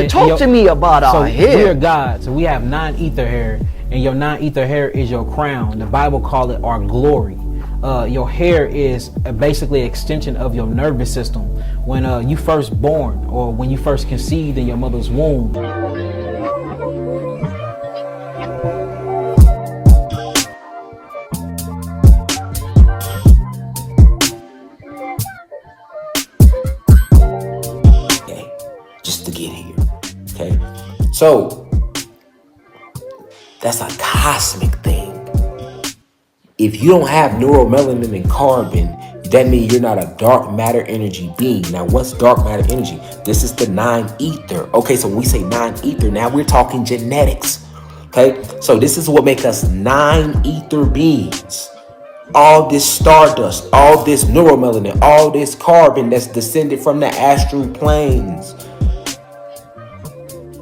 Talk to me about our hair. We are God, so we have non-ether hair, and your non-ether hair is your crown. The Bible call it our glory. Your hair is basically an extension of your nervous system. When you first born, or when you first conceived in your mother's womb. Just to get here. Okay, so that's a cosmic thing. If you don't have neuromelanin and carbon, that means you're not a dark matter energy being. Now, what's dark matter energy? This is the non-ether. Okay, so when we say non-ether, now we're talking genetics. Okay, so this is what makes us non-ether beings. All this stardust, all this neuromelanin, all this carbon that's descended from the astral planes.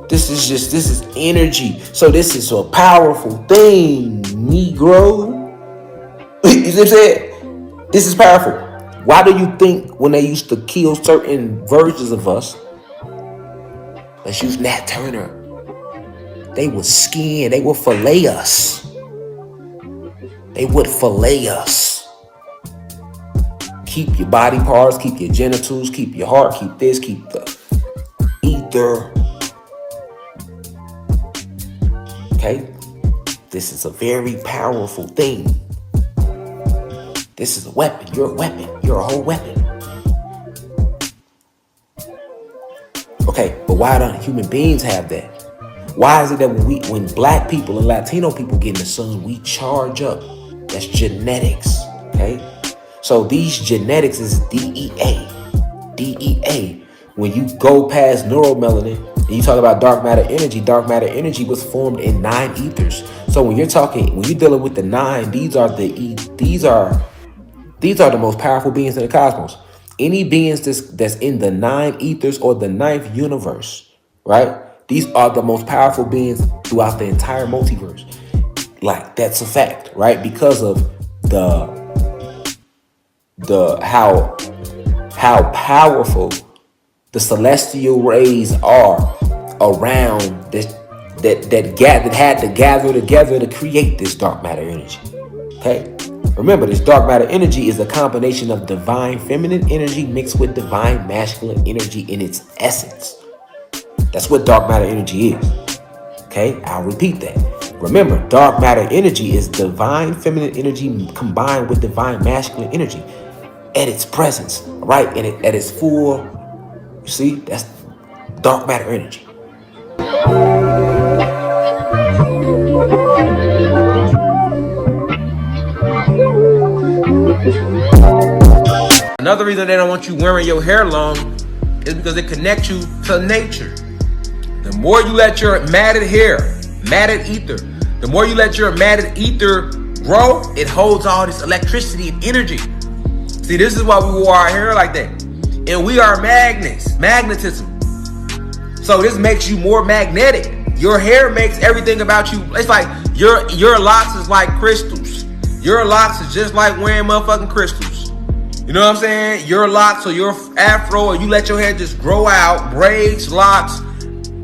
This is energy. So this is a powerful thing, Negro. You see what I'm saying? This is powerful. Why do you think when they used to kill certain versions of us, let's use Nat Turner, they would skin, they would fillet us. They would fillet us. Keep your body parts, keep your genitals, keep your heart, keep this, keep the ether. Okay, this is a very powerful thing. This is a weapon. You're a weapon. You're a whole weapon. Okay, but why don't human beings have that? Why is it that when black people and Latino people get in the sun, we charge up? That's genetics. Okay, so these genetics is DEA. DEA. When you go past neuromelanin, and you talk about dark matter energy was formed in 9 ethers. So when you're dealing with the 9, these are the most powerful beings in the cosmos. Any beings that's in the 9 ethers or the 9th universe, right? These are the most powerful beings throughout the entire multiverse. Like, that's a fact, right? Because of how powerful the celestial rays are around that had to gather together to create this dark matter energy. Okay, remember, this dark matter energy is a combination of divine feminine energy mixed with divine masculine energy in its essence. That's what dark matter energy is. Okay, I'll repeat that. Remember, dark matter energy is divine feminine energy combined with divine masculine energy at its presence, right? And at its full. You see, that's dark matter energy. Another reason they don't want you wearing your hair long is because it connects you to nature. The more you let your matted hair, matted ether, the more you let your matted ether grow, it holds all this electricity and energy. See, this is why we wore our hair like that. And we are magnets, magnetism. So this makes you more magnetic. Your hair makes everything about you. It's like your locks is like crystals. Your locks is just like wearing motherfucking crystals. You know what I'm saying? Your locks or your afro, or you let your hair just grow out, braids, locks,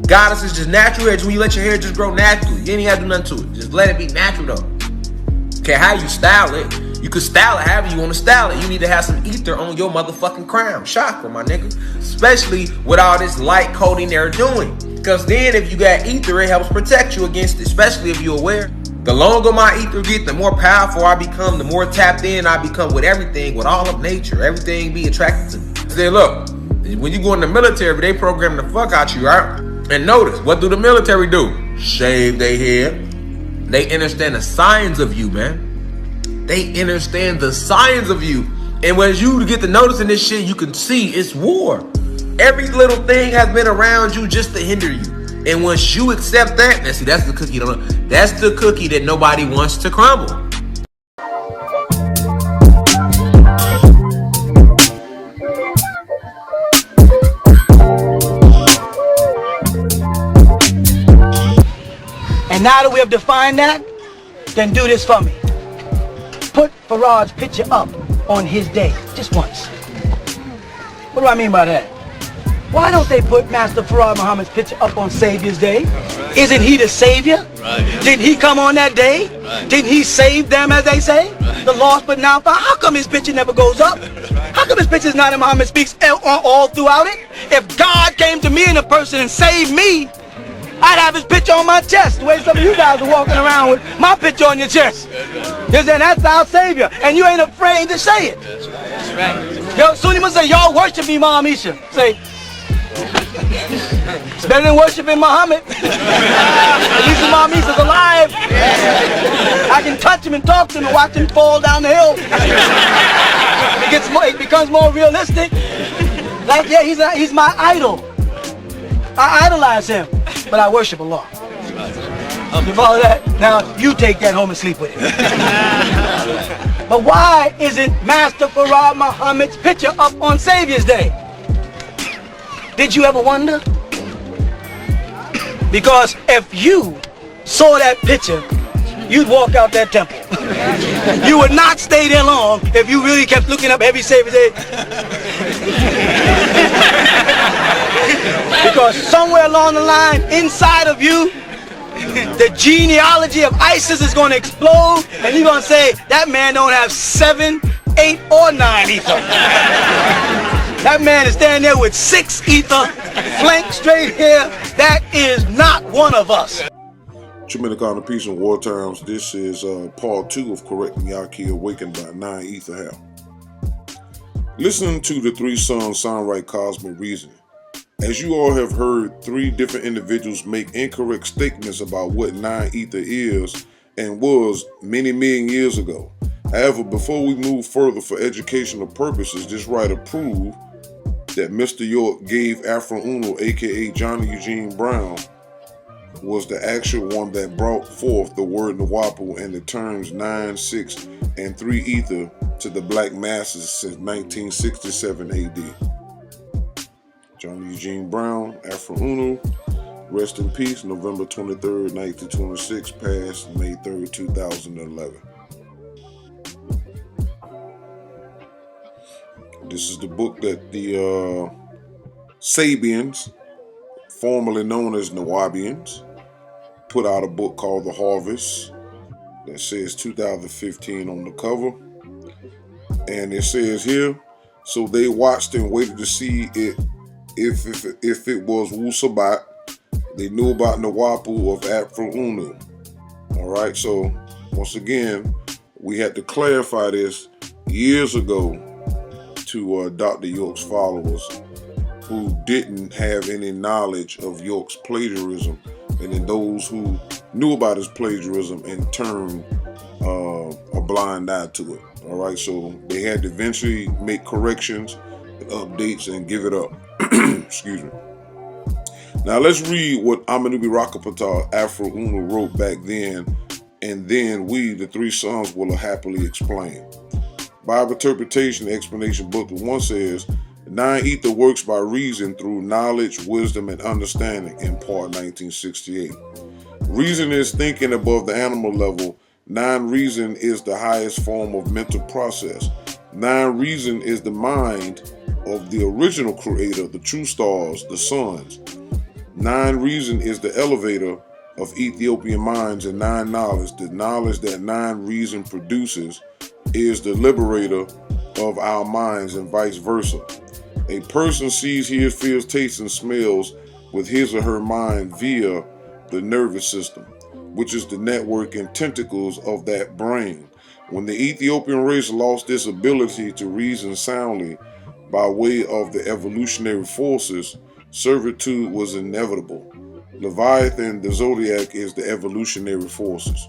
goddesses, just natural hair. When you let your hair just grow naturally, you ain't have to do nothing to it. Just let it be natural though. Okay, how you style it You could style it however you want to style it. You need to have some ether on your motherfucking crown. Chakra, my nigga. Especially with all this light coding they're doing. Because then if you got ether, it helps protect you against it, especially if you're aware. The longer my ether get, the more powerful I become, the more tapped in I become with everything, with all of nature. Everything be attracted to me. Say, look, when you go in the military, they program the fuck out you, right? And notice, what do the military do? Shave their head. They understand the signs of you, man. They understand the signs of you. And when you get to noticing this shit, you can see it's war. Every little thing has been around you just to hinder you. And once you accept that, now see, that's the cookie. That's the cookie that nobody wants to crumble. And now that we have defined that, then do this for me. Put Farad's picture up on his day, just once. What do I mean by that? Why don't they put Master Farad Muhammad's picture up on Savior's Day? Right. Isn't he the Savior? Right, yeah. Didn't he come on that day? Right. Didn't he save them, as they say? Right. The lost but now found. How come his picture never goes up? Right. How come his picture is not in Muhammad speaks all throughout it? If God came to me in a person and saved me, I'd have his picture on my chest, the way some of you guys are walking around with my picture on your chest. Because then that's our Savior, and you ain't afraid to say it. That's right. Yo, Sunni must say, y'all worship Imam Isha. Say, it's better than worshiping Muhammad. At least Imam Isha's alive. I can touch him and talk to him and watch him fall down the hill. It becomes more realistic. Like, yeah, he's my idol. I idolize him, but I worship Allah. You follow that? Now you take that home and sleep with it. But why isn't Master Farad Muhammad's picture up on Savior's Day? Did you ever wonder? Because if you saw that picture, you'd walk out that temple. You would not stay there long if you really kept looking up every Savior's Day. Because somewhere along the line, inside of you, the genealogy of ISIS is going to explode, and you're going to say, that man don't have 7, 8, or 9 ether. That man is standing there with 6 ether, flank straight here. That is not one of us. Tremendous honor, peace, and war times. This is part 2 of Correcting Yahki, Awakened by 9 Ether Hell. Listening to the 3 songs sound right cosmic reasoning. As you all have heard 3 different individuals make incorrect statements about what 9 Ether is and was many million years ago. However, before we move further for educational purposes, this writer proved that Mr. York gave Afro Uno, aka Johnny Eugene Brown, was the actual one that brought forth the word Nawapu and the terms 9, 6, and 3 ether to the black masses since 1967 AD. Johnny Eugene Brown, Afro Uno, rest in peace, November 23rd, 1926, passed May 3rd, 2011. This is the book that the Sabians, formerly known as Nawabians, put out a book called The Harvest that says 2015 on the cover. And it says here, so they watched and waited to see it if it was Wu Sabat. They knew about Nawapu of Afro Unu. Alright, so once again, we had to clarify this years ago to Dr. York's followers who didn't have any knowledge of York's plagiarism, and then those who knew about his plagiarism and turned a blind eye to it. All right, so they had to eventually make corrections and updates and give it up. Excuse me. Now let's read what Amanubi Rakapata Afro Uno wrote back then, and then we, the 3 sons, will happily explain. Bible Interpretation Explanation Booklet 1 says, 9 ether works by reason through knowledge, wisdom, and understanding in part 1968. Reason is thinking above the animal level. 9 reason is the highest form of mental process. 9 reason is the mind of the original creator, the true stars, the suns. 9 reason is the elevator of Ethiopian minds, and 9 knowledge, the knowledge that 9 reason produces, is the liberator of our minds and vice versa. A person sees, hears, feels, tastes, and smells with his or her mind via the nervous system, which is the network and tentacles of that brain. When the Ethiopian race lost this ability to reason soundly by way of the evolutionary forces, servitude was inevitable. Leviathan, the zodiac, is the evolutionary forces.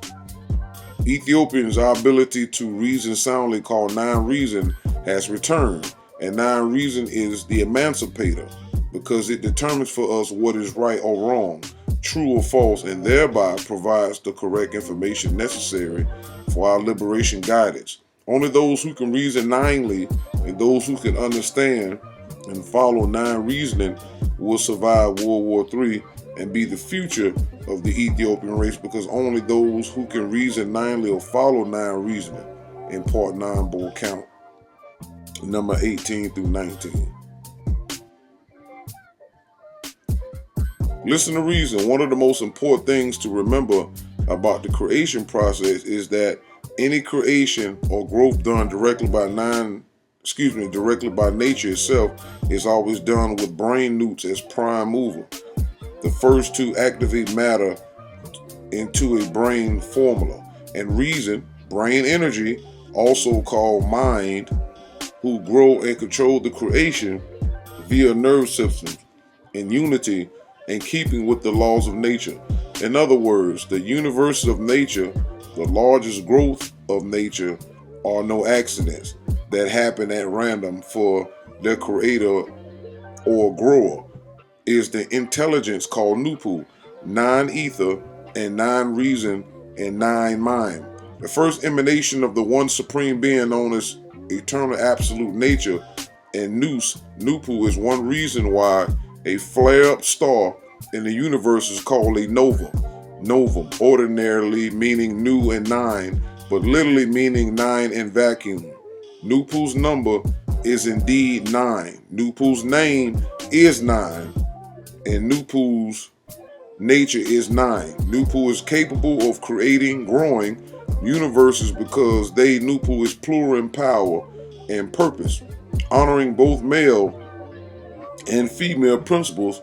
Ethiopians, our ability to reason soundly, called non-reason, has returned, and non-reason is the emancipator because it determines for us what is right or wrong, true or false, and thereby provides the correct information necessary for our liberation guidance. Only those who can reason ninely and those who can understand and follow non-reasoning will survive World War III and be the future of the Ethiopian race, because only those who can reason ninely or follow non-reasoning in Part 9 board count number 18 through 19. Listen to reason. One of the most important things to remember about the creation process is that any creation or growth done directly by nature itself is always done with brain newts as prime mover, the first to activate matter into a brain formula, and reason, brain energy, also called mind, who grow and control the creation via nerve systems in unity and keeping with the laws of nature. In other words, the universe of nature, the largest growth of nature, are no accidents that happen at random, for their creator or grower is the intelligence called Nupu, non-ether and non-reason and non-mind. The first emanation of the one supreme being known as eternal absolute nature and Nous, Nupu, is one reason why a flare-up star in the universe is called a nova. Novum, ordinarily meaning new and nine, but literally meaning nine in vacuum. Nupu's number is indeed 9. Nupu's name is 9. And Nupu's nature is 9. Nupu is capable of creating, growing universes because Nupu is plural in power and purpose, honoring both male and female principles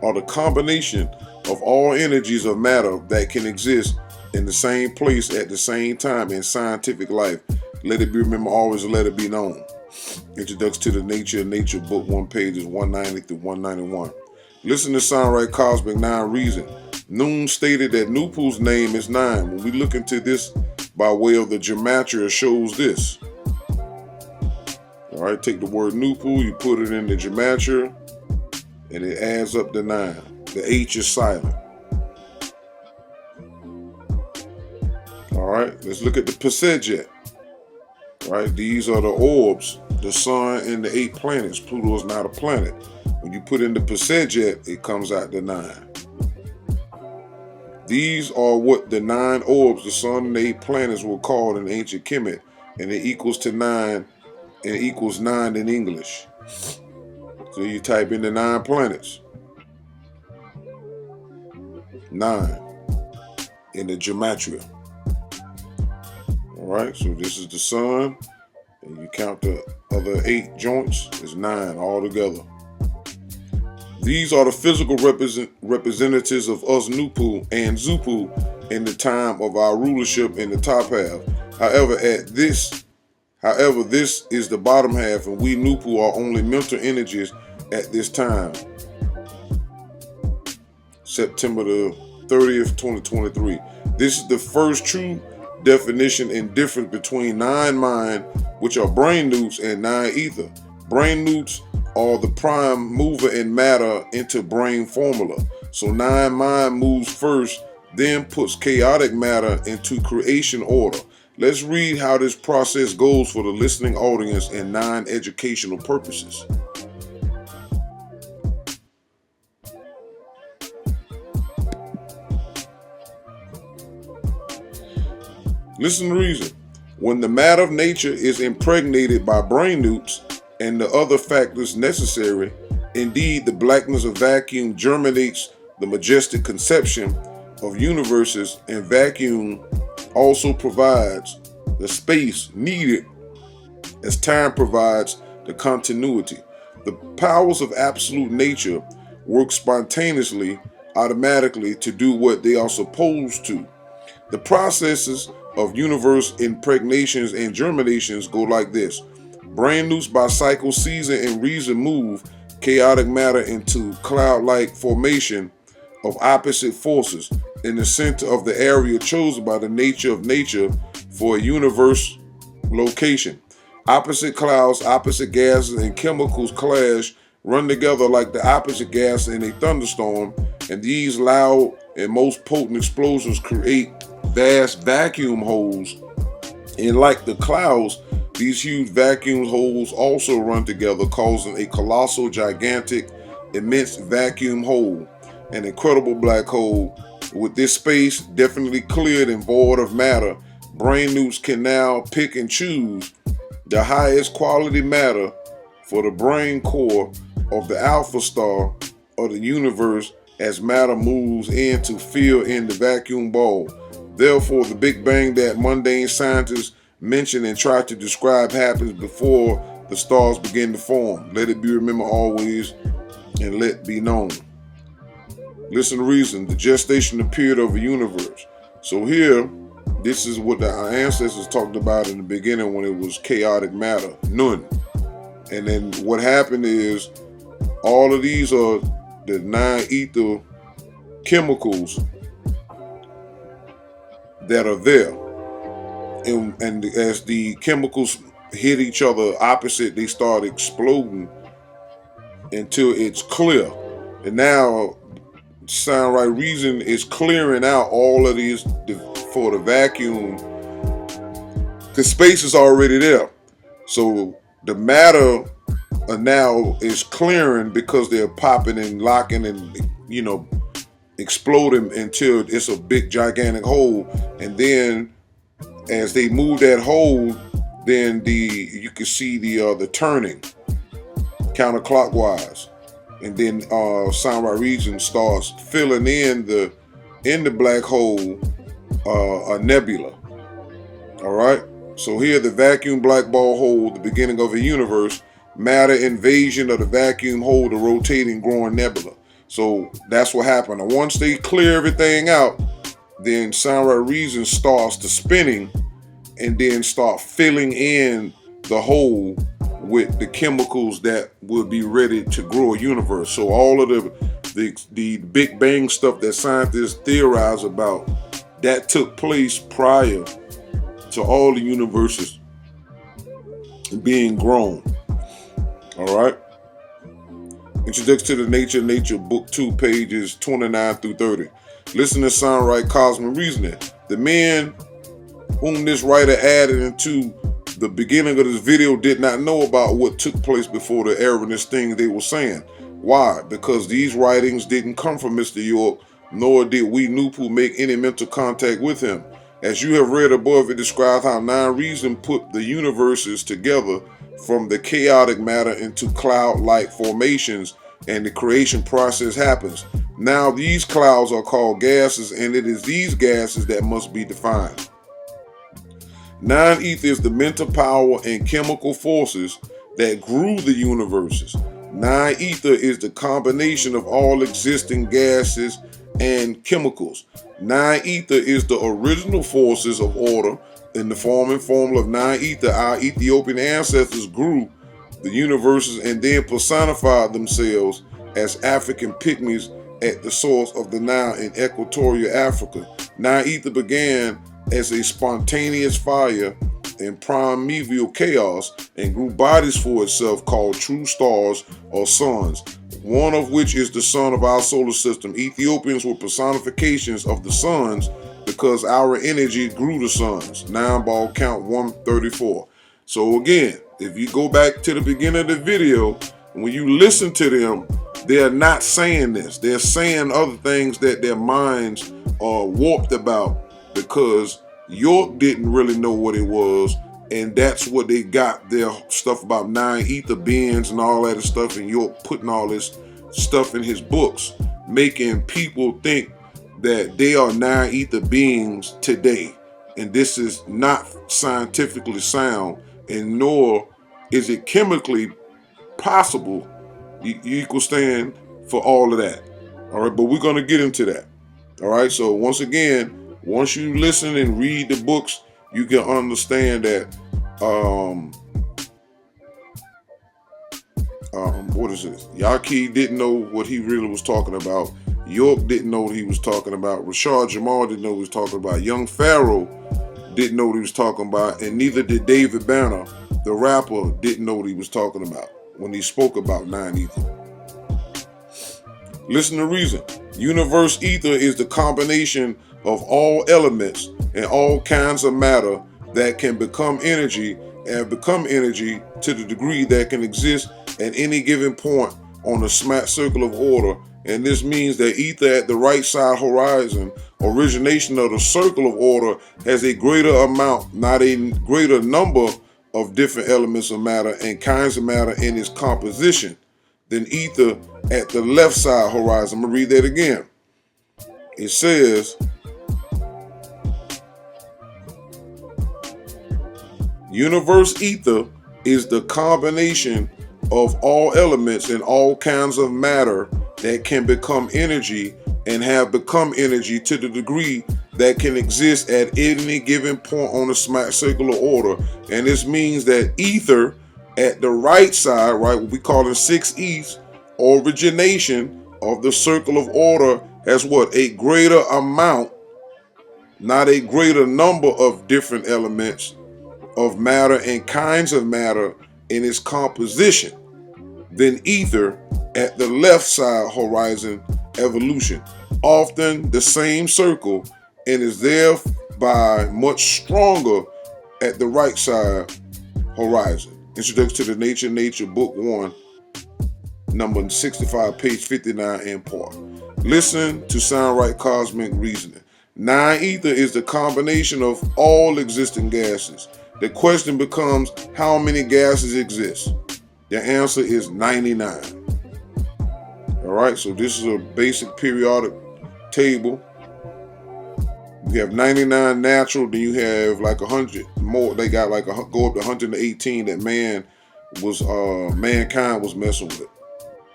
are the combination of all energies of matter that can exist in the same place at the same time in scientific life. Let it be remembered, always let it be known. Introduction to the Nature of Nature, Book 1, pages 190 through 191. Listen to sound right, Cosmic Nine Reason. Noon stated that Nupu's name is 9. When we look into this by way of the gematria, it shows this. All right, take the word Nupu, you put it in the gematria, and it adds up to 9. The H is silent. All right, let's look at the Pasejet. Right, these are the orbs, the sun and the 8 planets. Pluto is not a planet. When you put in the Pasejet, it comes out to 9. These are what the 9 orbs, the sun and the 8 planets, were called in ancient Kemet, and it equals to 9, and it equals 9 in English. So you type in the 9 planets. 9 in the gematria. Alright, so this is the sun, and you count the other 8 joints, it's 9 altogether. These are the physical representatives of us Nupu and Zupu in the time of our rulership in the top half. However, this is the bottom half, and we Nupu are only mental energies at this time. September the 30th, 2023. This is the first true definition and difference between 9 mind, which are brain newts, and 9 ether. Brain newts are the prime mover in matter into brain formula. So 9 mind moves first, then puts chaotic matter into creation order. Let's read how this process goes for the listening audience and non-educational purposes. Listen to reason. When the matter of nature is impregnated by brain newts and the other factors necessary, indeed the blackness of vacuum germinates the majestic conception of universes, and vacuum also provides the space needed as time provides the continuity. The powers of absolute nature work spontaneously, automatically to do what they are supposed to. The processes of universe impregnations and germinations go like this. Brain loose by cycle, season, and reason move chaotic matter into cloud-like formation of opposite forces in the center of the area chosen by the nature of nature for a universe location. Opposite clouds, opposite gases, and chemicals clash, run together like the opposite gas in a thunderstorm, and these loud and most potent explosions create vast vacuum holes. And like the clouds, these huge vacuum holes also run together, causing a colossal, gigantic, immense vacuum hole, an incredible black hole. With this space definitely cleared and void of matter, brain newts can now pick and choose the highest quality matter for the brain core of the alpha star of the universe as matter moves in to fill in the vacuum ball. Therefore, the Big Bang that mundane scientists mention and try to describe happens before the stars begin to form. Let it be remembered always, and let be known. Listen to reason, the gestation period of a universe. So here, this is what our ancestors talked about in the beginning when it was chaotic matter, none. And then what happened is all of these are the non-ether chemicals that are there. And as the chemicals hit each other opposite, they start exploding until it's clear. And now, sound right reason is clearing out all of these for the vacuum. The space is already there. So the matter now is clearing because they're popping and locking and, exploding until it's a big gigantic hole. And then as they move that hole, then you can see the turning counterclockwise. And then sound right region starts filling in the black hole a nebula. All right. So here, the vacuum black ball hole, the beginning of a universe, matter invasion of the vacuum hole, the rotating, growing nebula. So that's what happened. And once they clear everything out, then sound right reason starts to spinning, and then start filling in the hole with the chemicals that will be ready to grow a universe. So all of the Big Bang stuff that scientists theorize about, that took place prior to all the universes being grown. All right. Introduction to the Nature, Nature, Book 2, pages 29 through 30. Listen to sound right cosmic reasoning. The men whom this writer added into the beginning of this video did not know about what took place before the erroneous things they were saying. Why? Because these writings didn't come from Mr. York, nor did we Nupu make any mental contact with him. As you have read above, it describes how non-reason put the universes together from the chaotic matter into cloud-like formations, and the creation process happens. Now these clouds are called gases, and it is these gases that must be defined. Non-ether is the mental power and chemical forces that grew the universes. Non-ether is the combination of all existing gases and chemicals. Non-ether is the original forces of order. In the form and formula of non-ether, our Ethiopian ancestors grew the universes and then personified themselves as African pygmies at the source of the Nile in equatorial Africa. Non-ether began as a spontaneous fire in primeval chaos and grew bodies for itself called true stars or suns, one of which is the sun of our solar system. Ethiopians were personifications of the suns because our energy grew the suns. 9 ball count 134. So again, if you go back to the beginning of the video, when you listen to them, they're not saying this. They're saying other things that their minds are warped about, because York didn't really know what it was, and that's what they got their stuff about non-ether beings and all that stuff, and York putting all this stuff in his books, making people think that they are non-ether beings today. and this is not scientifically sound, and nor is it chemically possible. You could stand for all of that. All right, but we're going to get into that. All right, so once again, once you listen and read the books, you can understand that what is this? Yahki didn't know what he really was talking about. York didn't know what he was talking about. Rashad Jamal didn't know what he was talking about. Young Pharaoh didn't know what he was talking about, and neither did David Banner, the rapper, didn't know what he was talking about when he spoke about 9 ether. Listen to reason. Universe ether is the combination of all elements and all kinds of matter that can become energy and become energy to the degree that can exist at any given point on the smack circle of order. And this means that ether at the right side horizon, origination of the circle of order, has a greater amount, not a greater number of different elements of matter and kinds of matter in its composition than ether at the left side horizon. I'm going to read that again. It says, universe ether is the combination of all elements and all kinds of matter that can become energy and have become energy to the degree that can exist at any given point on the smack circle of order. And this means that ether at the right side, right, what we call it 6 origination of the circle of order, has what? A greater amount, not a greater number of different elements of matter and kinds of matter in its composition than ether at the left side horizon evolution. Often the same circle, and is thereby much stronger at the right side horizon. Introduction to the Nature, Book 1, number 65, page 59 and part. Listen to sound right cosmic reasoning. 9 ether is the combination of all existing gases. The question becomes, how many gases exist? The answer is 99. All right, so this is a basic periodic table. You have 99 natural, then you have like 100 more. They got like go up to 118 that mankind was messing with,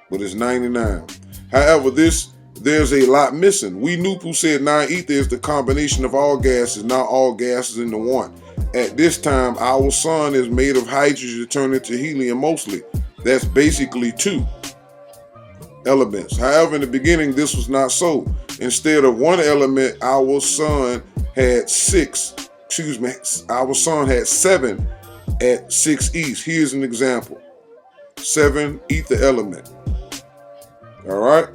but it's 99. However, there's a lot missing. We Nupu said 9 ether is the combination of all gases, not all gases into one. At this time, our sun is made of hydrogen turned into helium mostly. That's basically 2 elements. However, in the beginning, this was not so. Instead of 1 element, our sun had 7 at 6 east. Here's an example. 7 ether element. All right.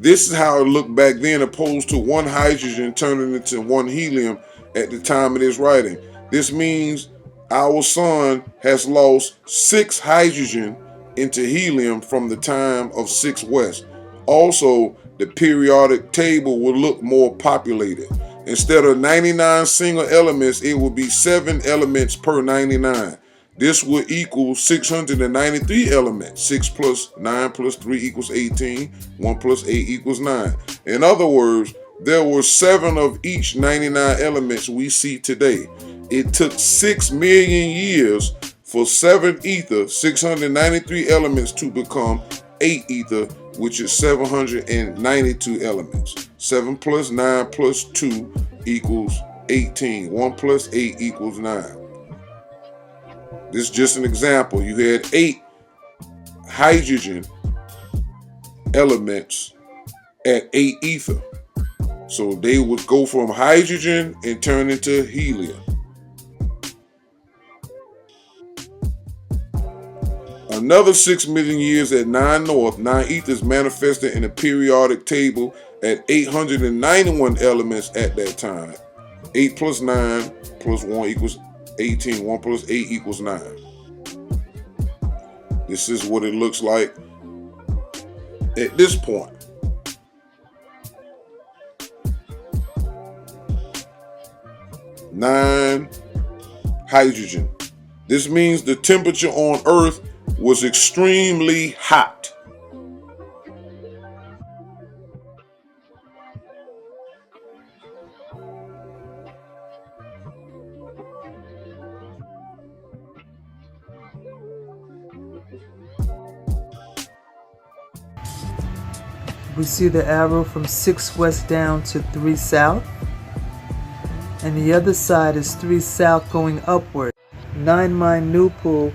This is how it looked back then, opposed to 1 hydrogen turning into 1 helium at the time of this writing. This means our sun has lost 6 hydrogen into helium from the time of 6 west. Also, the periodic table will look more populated. Instead of 99 single elements, it will be 7 elements per 99. This would equal 693 elements. 6 plus 9 plus 3 equals 18. 1 plus 8 equals 9. In other words, there were 7 of each 99 elements we see today. It took 6 million years for 7 ether, 693 elements, to become 8 ether, which is 792 elements. 7 plus 9 plus 2 equals 18. 1 plus 8 equals 9. This is just an example. You had 8 hydrogen elements at 8 ether. So they would go from hydrogen and turn into helium. Another 6 million years at 9 north, 9 ethers manifested in a periodic table at 891 elements at that time. 8 plus 9 plus 1 equals 18. 1 plus 8 equals 9. This is what it looks like at this point. Nine hydrogen. This means the temperature on Earth was extremely hot. We see the arrow from 6 west down to 3 south. And the other side is 3 south going upward. 9 Mind Nupu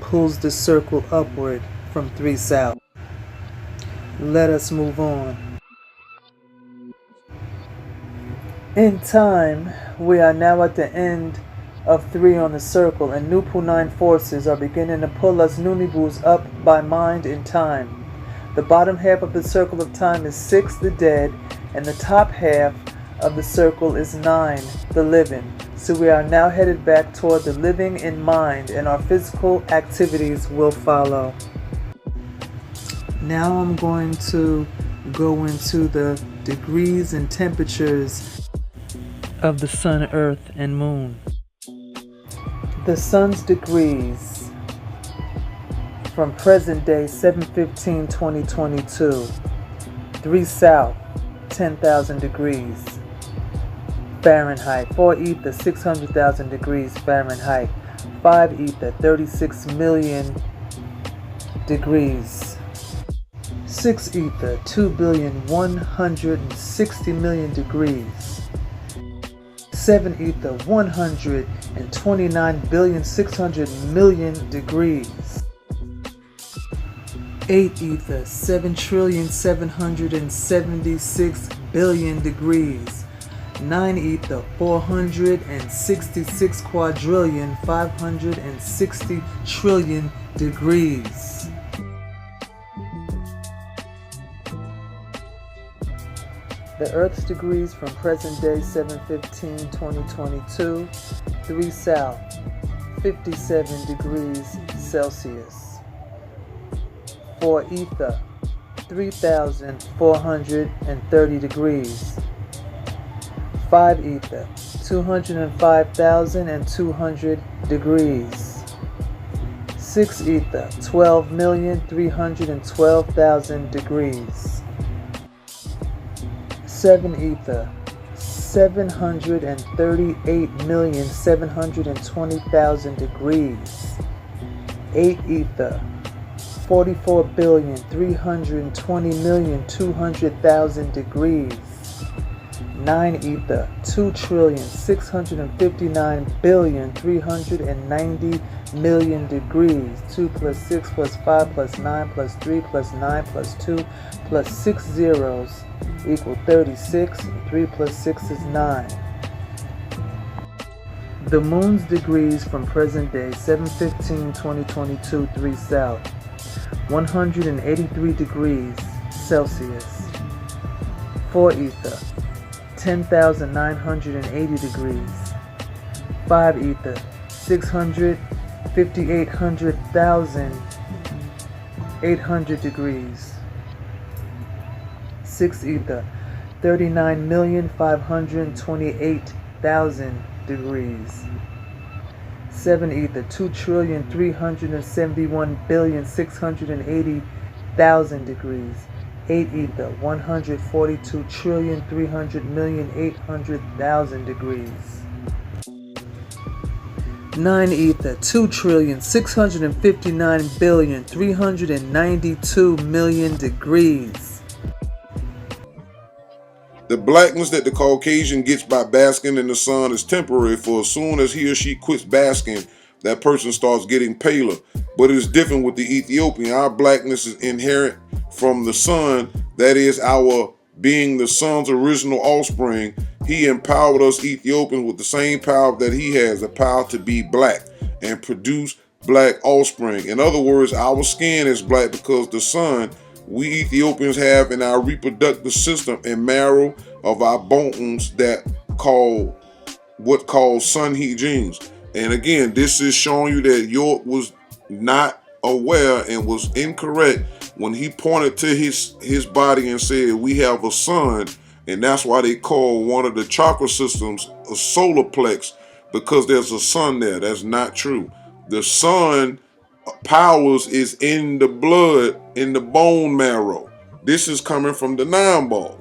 pulls the circle upward from 3 south. Let us move on. In time, we are now at the end of 3 on the circle, and Nupu 9 forces are beginning to pull us Nunibus up by mind in time. The bottom half of the circle of time is 6, the dead, and the top half of the circle is 9, the living. So we are now headed back toward the living in mind, and our physical activities will follow. Now I'm going to go into the degrees and temperatures of the sun, earth, and moon. The sun's degrees from present day 7/15/2022. 3 south, 10,000 degrees Fahrenheit. 4 ether, 600,000 degrees Fahrenheit. 5 ether, 36 million degrees. 6 ether, 2,160,000,000 degrees. 7 ether, 129,600,000,000 degrees. 8 ether, 7,776,000,000,000 degrees. 9 ether, 466,560,000,000,000 degrees. The Earth's degrees from present day 7/15/2022, 3 south, 57 degrees Celsius. 4 ether, 3,430 degrees. 5 ether, 205,200 degrees. 6 ether, 12,312,000 degrees. 7 ether, 738,720,000 degrees. 8 ether, 44,320,200,000 degrees. 9 ether, 2,659,390,000,000 degrees. 2 plus 6 plus 5 plus 9 plus 3 plus 9 plus 2 plus 6 zeros equal 36. 3 plus 6 is 9. The moon's degrees from present day 7/15/2022, 3 south, 183 degrees Celsius. 4 ether, 10,980 degrees. 5 ether, 658,800 degrees. 6 ether, 39,528,000 degrees. 7 ether, 2,371,680,000 degrees. 8 ether, 142,300,800,000 degrees. 9 ether, 2,659,392,000,000 degrees. The blackness that the Caucasian gets by basking in the sun is temporary, for as soon as he or she quits basking, that person starts getting paler. But it is different with the Ethiopian. Our blackness is inherent from the sun, that is our being the sun's original offspring. He empowered us Ethiopians with the same power that he has, the power to be black and produce black offspring. In other words, our skin is black because the sun we Ethiopians have in our reproductive system and marrow of our bones that what called sun heat genes. And again, this is showing you that York was not aware and was incorrect when he pointed to his body and said, we have a sun, and that's why they call one of the chakra systems a solar plex, because there's a sun there. That's not true. The sun powers is in the blood, in the bone marrow. This is coming from the nine ball,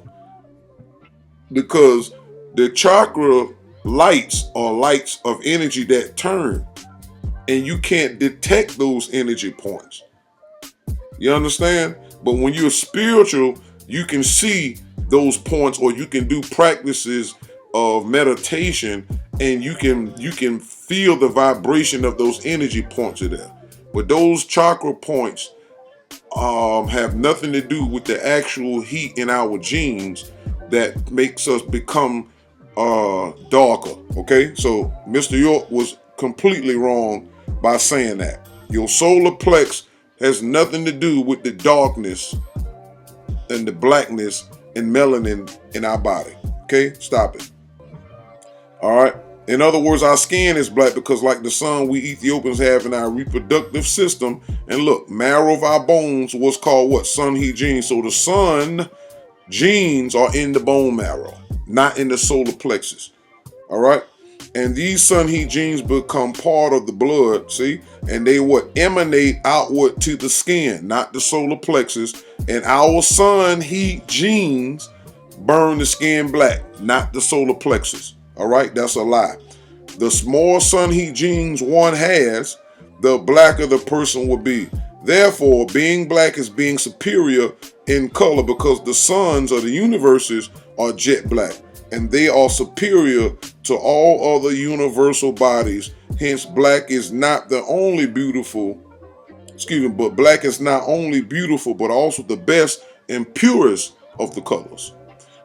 because the chakra lights are lights of energy that turn. and you can't detect those energy points. You understand? But when you're spiritual, you can see those points, or you can do practices of meditation, and you can feel the vibration of those energy points are there. But those chakra points have nothing to do with the actual heat in our genes that makes us become darker. Okay, so Mr. York was completely wrong by saying that. Your solar plex has nothing to do with the darkness and the blackness and melanin in our body. Okay, stop it. All right. In other words, our skin is black because, like the sun, we Ethiopians have in our reproductive system. And look, marrow of our bones was called what? Sun heat genes. So the sun genes are in the bone marrow, not in the solar plexus. All right. And these sun heat genes become part of the blood, see? And they would emanate outward to the skin, not the solar plexus. And our sun heat genes burn the skin black, not the solar plexus. All right, that's a lie. The more sun heat genes one has, the blacker the person will be. Therefore, being black is being superior in color because the suns of the universes are jet black, and they are superior to all other universal bodies. Hence, black is not the only beautiful, but black is not only beautiful, but also the best and purest of the colors.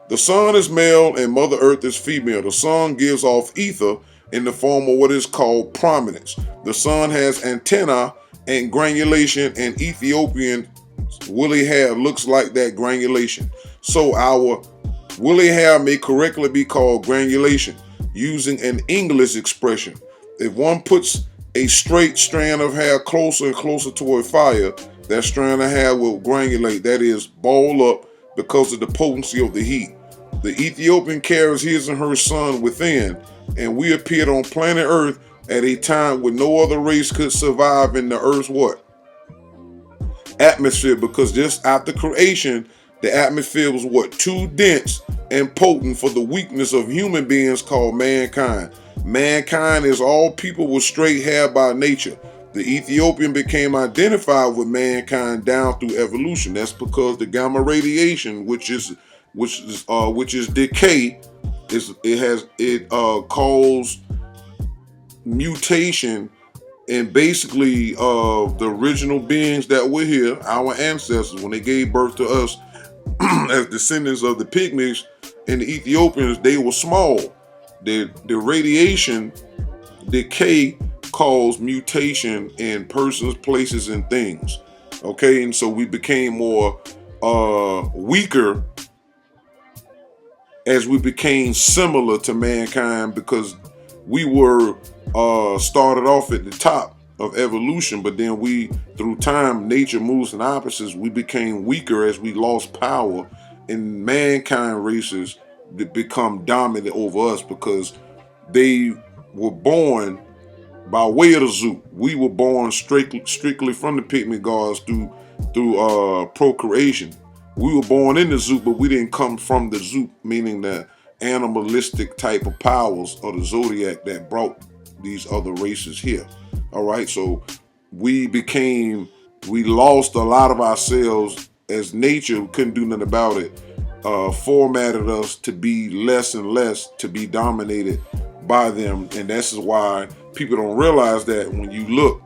The sun is male and Mother Earth is female. The sun gives off ether in the form of what is called prominence. The sun has antenna and granulation, and Ethiopian woolly hair looks like that granulation. So our woolly hair may correctly be called granulation, using an English expression. If one puts a straight strand of hair closer and closer to a fire, that strand of hair will granulate, that is, ball up because of the potency of the heat. The Ethiopian carries his and her sun within, and we appeared on planet Earth at a time when no other race could survive in the Earth's what? Atmosphere, because just after creation, the atmosphere was what? Too dense and potent for the weakness of human beings called mankind. Mankind is all people with straight hair by nature. The Ethiopian became identified with mankind down through evolution. That's because the gamma radiation, which is decay, it caused mutation, and basically the original beings that were here, our ancestors, when they gave birth to us as descendants of the pygmies and the Ethiopians, they were small. The radiation decay caused mutation in persons, places, and things. Okay, and so we became more weaker as we became similar to mankind, because we were started off at the top of evolution, but then we, through time, nature moves in opposites. We became weaker as we lost power, and mankind races that become dominant over us because they were born by way of the Zoop. We were born strictly from the pygmy gods through procreation. We were born in the Zoop, but we didn't come from the Zoop, meaning the animalistic type of powers of the zodiac that brought these other races here. All right, so we lost a lot of ourselves as nature couldn't do nothing about it. Formatted us to be less and less, to be dominated by them, and this is why people don't realize that when you look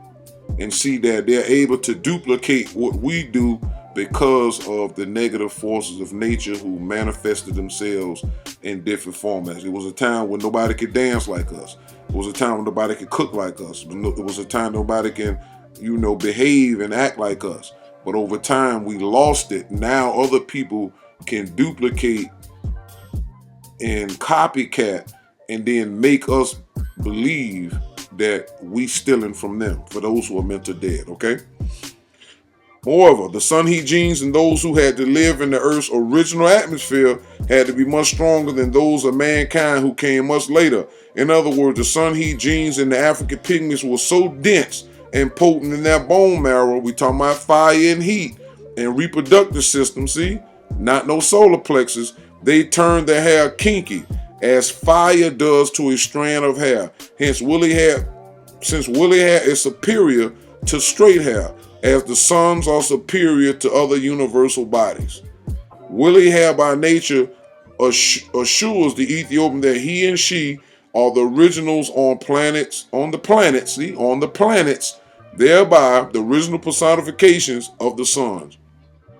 and see that they're able to duplicate what we do because of the negative forces of nature who manifested themselves in different formats. It was a time when nobody could dance like us. It was a time when nobody could cook like us. It was a time nobody can, behave and act like us. But over time, we lost it. Now other people can duplicate and copycat and then make us believe that we stealing from them, for those who are mental dead, okay? Moreover, the sun heat genes and those who had to live in the Earth's original atmosphere had to be much stronger than those of mankind who came much later. In other words, the sun heat genes in the African pygmies were so dense and potent in their bone marrow. We talking about fire and heat and reproductive system, see? Not no solar plexus. They turned their hair kinky, as fire does to a strand of hair. Hence, woolly hair since woolly hair is superior to straight hair, as the suns are superior to other universal bodies. Woolly hair by nature assures the Ethiopian that he and she are the originals on the planets, thereby the original personifications of the suns.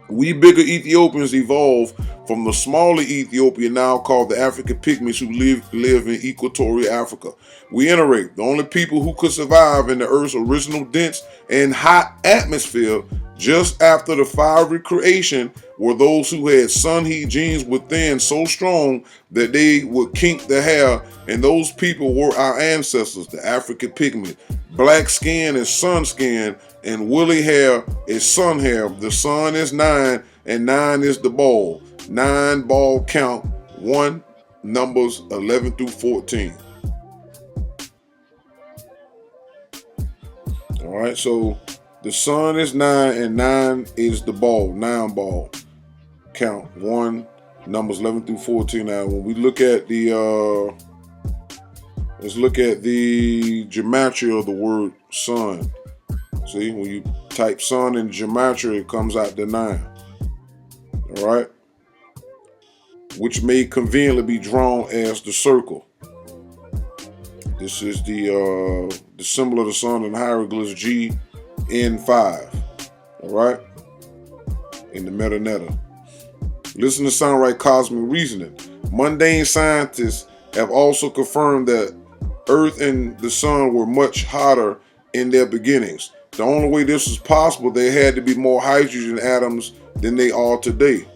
We bigger Ethiopians evolved from the smaller Ethiopia, now called the African Pygmies, who live in equatorial Africa. We iterate, the only people who could survive in the Earth's original dense and hot atmosphere just after the fiery creation were those who had sun heat genes within so strong that they would kink the hair, and those people were our ancestors, the African Pygmies. Black skin is sun skin, and woolly hair is sun hair. The sun is 9, and 9 is the ball. 9 ball count, 1, numbers 11 through 14. All right, so the sun is 9, and 9 is the ball. 9 ball count, 1, numbers 11 through 14. Now, when we look at the let's look at the gematria of the word sun. See, when you type sun in gematria, it comes out to 9. All right, which may conveniently be drawn as the circle. This is the symbol of the sun in hieroglyphs GN5. All right, in the metanetta. Listen to sound right cosmic reasoning. Mundane scientists have also confirmed that Earth and the sun were much hotter in their beginnings. The only way this was possible, there had to be more hydrogen atoms than they are today.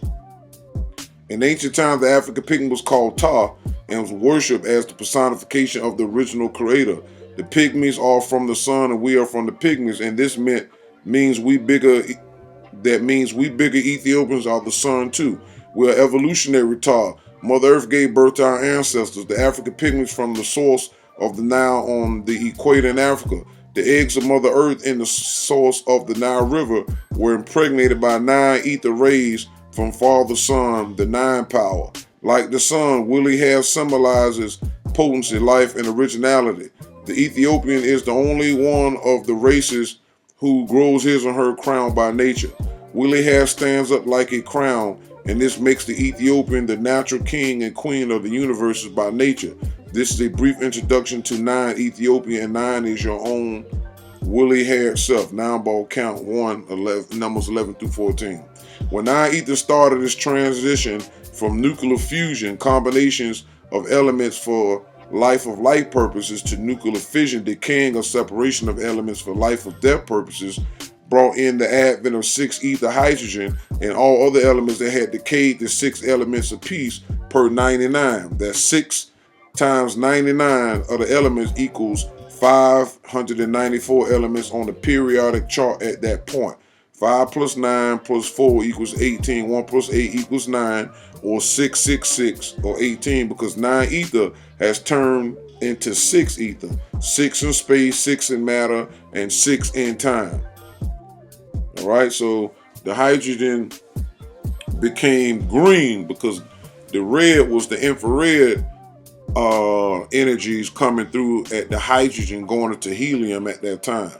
In ancient times, the African pygmy was called Ta and was worshipped as the personification of the original creator. The pygmies are from the sun and we are from the pygmies, and this means we bigger Ethiopians are the sun too. We're evolutionary Ta. Mother Earth gave birth to our ancestors, the African pygmies from the source of the Nile on the equator in Africa. The eggs of Mother Earth in the source of the Nile River were impregnated by 9 ether rays from Father Sun, the 9 power. Like the sun, woolly hair symbolizes potency, life, and originality. The Ethiopian is the only one of the races who grows his or her crown by nature. Woolly hair stands up like a crown, and this makes the Ethiopian the natural king and queen of the universe by nature. This is a brief introduction to 9 Ethiopia, and 9 is your own woolly haired self. 9 ball count, 1, 11, numbers 11 through 14. When 9 ether started its transition from nuclear fusion, combinations of elements for life of life purposes, to nuclear fission, decaying or separation of elements for life of death purposes, brought in the advent of 6 ether hydrogen and all other elements that had decayed to 6 elements apiece per 99. That's 6 times 99 of the elements equals 594 elements on the periodic chart at that point. 5 plus 9 plus 4 equals 18. 1 plus 8 equals 9, or 666, or 18, because 9 ether has turned into 6 ether. 6 in space, 6 in matter, and 6 in time. All right, so the hydrogen became green because the red was the infrared energies coming through at the hydrogen going into helium at that time,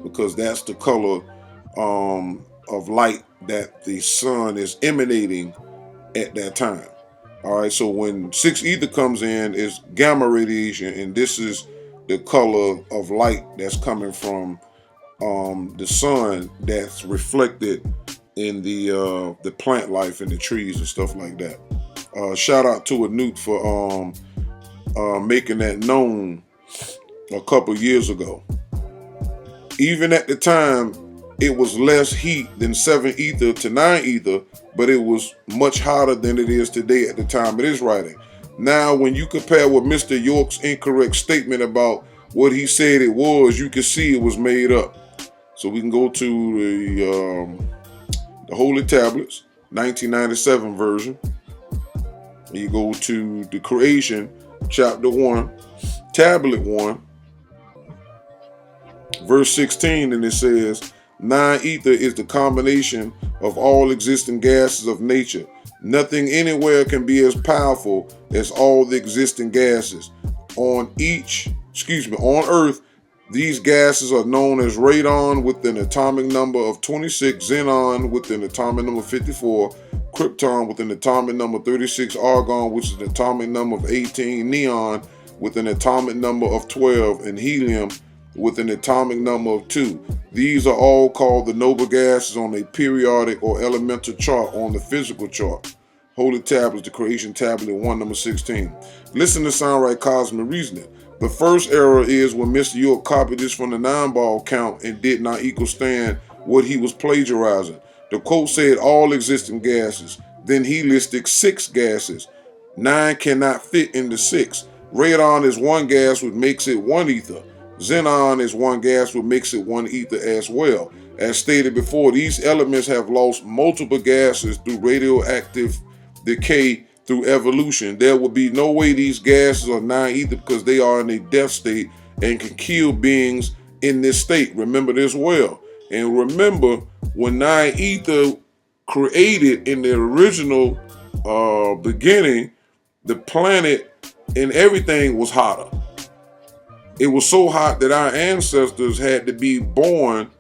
because that's the color of light that the sun is emanating at that time. All right, so when 6 ether comes in, it's gamma radiation, and this is the color of light that's coming from the sun that's reflected in the plant life and the trees and stuff like that. Shout out to Anute for making that known a couple years ago. Even at the time, it was less heat than 7 ether to 9 ether, but it was much hotter than it is today at the time of this writing. Now, when you compare with Mr. York's incorrect statement about what he said it was, you can see it was made up. So we can go to the Holy Tablets, 1997 version. You go to the Creation, chapter 1, tablet 1, verse 16, and it says, 9 ether is the combination of all existing gases of nature. Nothing anywhere can be as powerful as all the existing gases. On Earth, These gases are known as radon with an atomic number of 26, xenon with an atomic number 54, krypton with an atomic number 36, argon which is an atomic number of 18, neon with an atomic number of 12, and helium with an atomic number of 2. These are all called the noble gases on a periodic or elemental chart on the physical chart. Holy Tablets, the Creation Tablet 1, number 16. Listen to Sound Right Cosmic Reasoning. The first error is when Mr. York copied this from the 9-ball count and did not equal stand what he was plagiarizing. The quote said all existing gases. Then he listed 6 gases. 9 cannot fit into 6. Radon is 1 gas, which makes it 1 ether. Xenon is 1 gas, which makes it 1 ether as well. As stated before, these elements have lost multiple gases through radioactive decay through evolution. There will be no way these gases are non-ether because they are in a death state and can kill beings in this state. Remember this well. And remember, when non-ether created in the original beginning, the planet and everything was hotter. It was so hot that our ancestors had to be born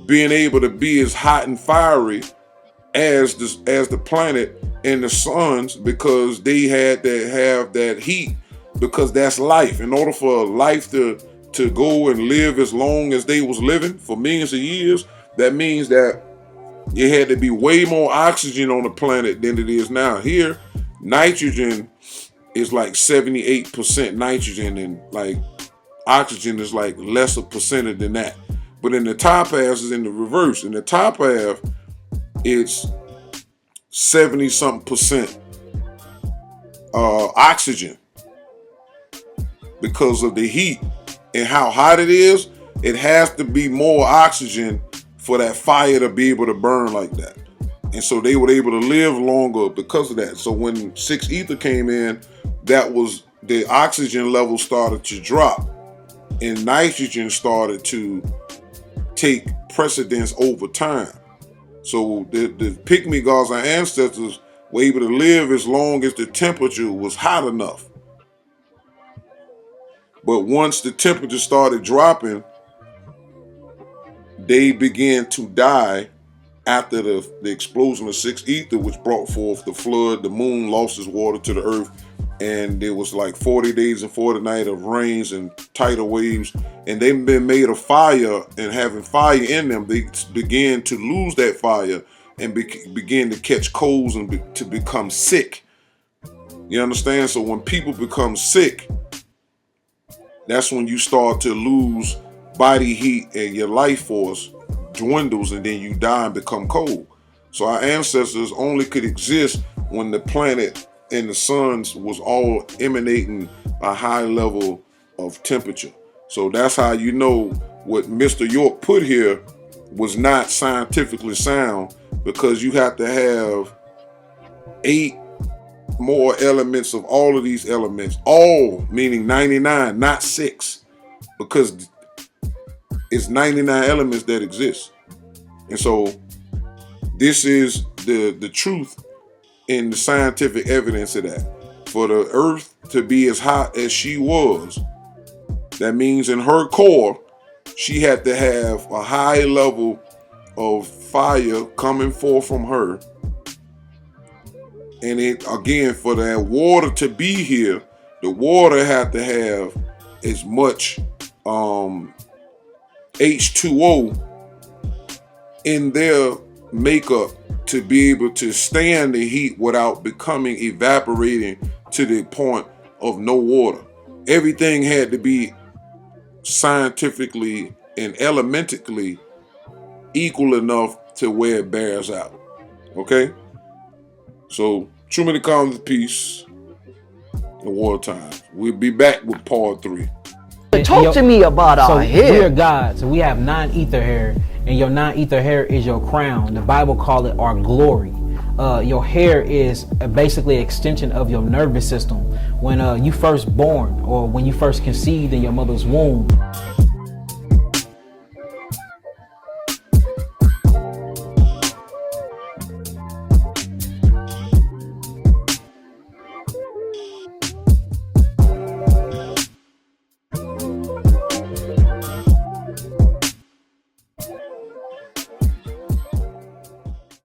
being able to be as hot and fiery as the planet and the suns, because they had to have that heat, because that's life. In order for life to go and live as long as they was living for millions of years, that means that it had to be way more oxygen on the planet than it is now. Here, nitrogen is like 78% nitrogen, and like oxygen is like lesser percentage than that. But in the top half is in the reverse. In the top half, it's 70-something% oxygen because of the heat and how hot it is. It has to be more oxygen for that fire to be able to burn like that. And so they were able to live longer because of that. So when 6 ether came in, that was the oxygen level started to drop and nitrogen started to take precedence over time. So the pygmy gods, our ancestors, were able to live as long as the temperature was hot enough. But once the temperature started dropping, they began to die after the explosion of 6 ether, which brought forth the flood. The moon lost its water to the earth, and there was like 40 days and 40 nights of rains and tidal waves, and they've been made of fire, and having fire in them, they began to lose that fire and begin to catch colds and to become sick. You understand? So when people become sick, that's when you start to lose body heat and your life force dwindles, and then you die and become cold. So our ancestors only could exist when the planet and the suns was all emanating a high level of temperature. So that's how you know what Mr. York put here was not scientifically sound, because you have to have 8 more elements of all of these elements, all meaning 99, not 6, because it's 99 elements that exist. And so this is the truth in the scientific evidence of that. For the earth to be as hot as she was, that means in her core, she had to have a high level of fire coming forth from her. And it, again, for that water to be here, the water had to have as much H2O in their makeup to be able to stand the heat without becoming evaporating to the point of no water. Everything had to be scientifically and elementally equal enough to where it bears out. Okay? So, too many comments of peace and wartime. We'll be back with part 3. Talk to me about our We hair. are gods. So we have non-ether hair, and your non-ether hair is your crown. The Bible call it our glory. Your hair is basically an extension of your nervous system. When you first born, or when you first conceived in your mother's womb,